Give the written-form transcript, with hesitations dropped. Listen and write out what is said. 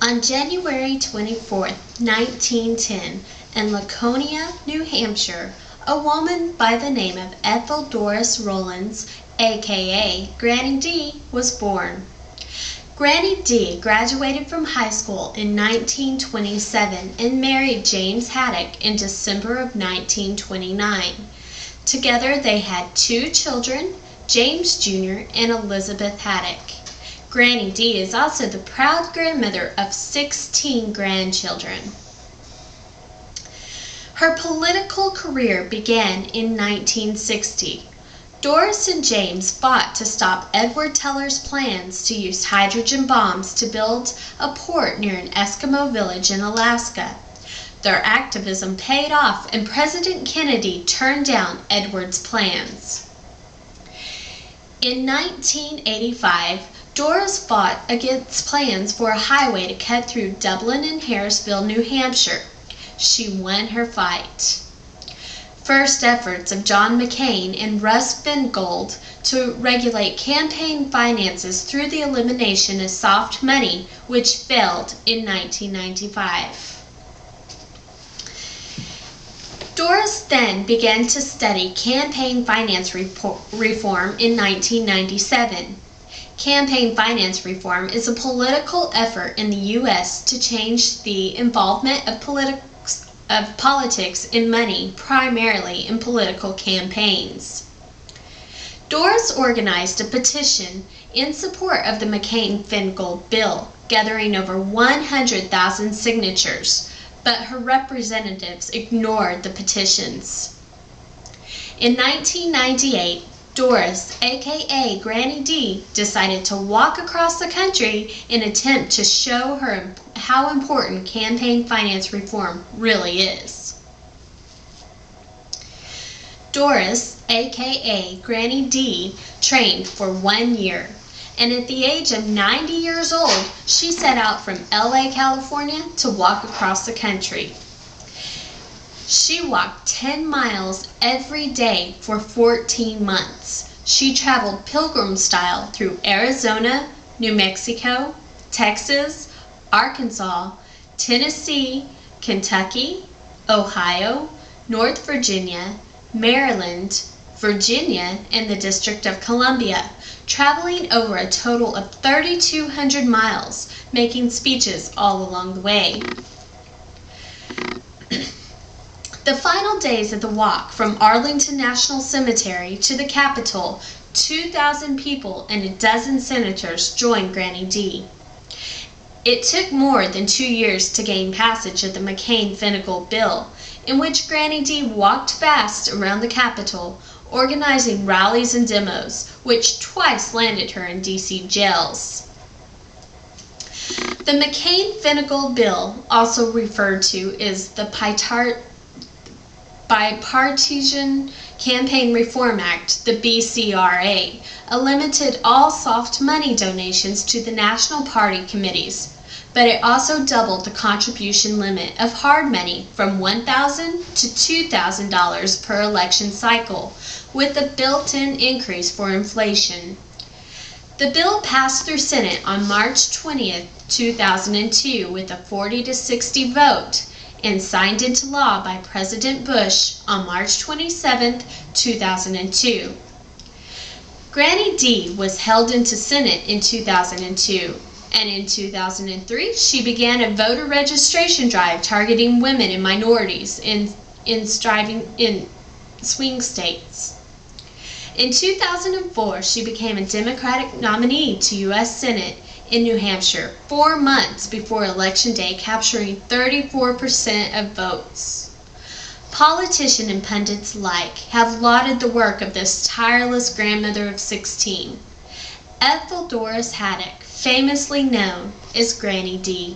On January 24, 1910, in Laconia, New Hampshire, a woman by the name of Ethel Doris Rollins, aka Granny D, was born. Granny D graduated from high school in 1927 and married James Haddock in December of 1929. Together they had 2 children, James Jr. and Elizabeth Haddock. Granny D is also the proud grandmother of 16 grandchildren. Her political career began in 1960. Doris and James fought to stop Edward Teller's plans to use hydrogen bombs to build a port near an Eskimo village in Alaska. Their activism paid off, and President Kennedy turned down Edward's plans. In 1985, Doris fought against plans for a highway to cut through Dublin and Harrisville, New Hampshire. She won her fight. First efforts of John McCain and Russ Feingold to regulate campaign finances through the elimination of soft money, which failed in 1995. Doris then began to study campaign finance reform in 1997. Campaign finance reform is a political effort in the U.S. to change the involvement of politics in money, primarily in political campaigns. Doris organized a petition in support of the McCain-Feingold bill, gathering over 100,000 signatures, but her representatives ignored the petitions. In 1998, Doris, aka Granny D, decided to walk across the country in an attempt to show her how important campaign finance reform really is. Doris, aka Granny D, trained for 1 year, and at the age of 90 years old, she set out from LA, California to walk across the country. She walked 10 miles every day for 14 months. She traveled pilgrim style through Arizona, New Mexico, Texas, Arkansas, Tennessee, Kentucky, Ohio, North Virginia, Maryland, Virginia, and the District of Columbia, traveling over a total of 3,200 miles, making speeches all along the way. The final days of the walk from Arlington National Cemetery to the Capitol, 2,000 people and a dozen senators joined Granny D. It took more than 2 years to gain passage of the McCain-Feingold bill, in which Granny D walked fast around the Capitol, organizing rallies and demos, which twice landed her in D.C. jails. The McCain-Feingold bill, also referred to as the Bipartisan Campaign Reform Act, the BCRA, limited all soft money donations to the National Party committees, but it also doubled the contribution limit of hard money from $1,000 to $2,000 per election cycle, with a built-in increase for inflation. The bill passed through Senate on March 20, 2002 with a 40-60 vote, and signed into law by President Bush on March 27, 2002. Granny D was held into Senate in 2002, and in 2003 she began a voter registration drive targeting women and minorities in swing states. In 2004, she became a Democratic nominee to U.S. Senate in New Hampshire 4 months before Election Day, capturing 34% of votes. Politicians and pundits alike have lauded the work of this tireless grandmother of 16, Ethel Doris Haddock, famously known as Granny D.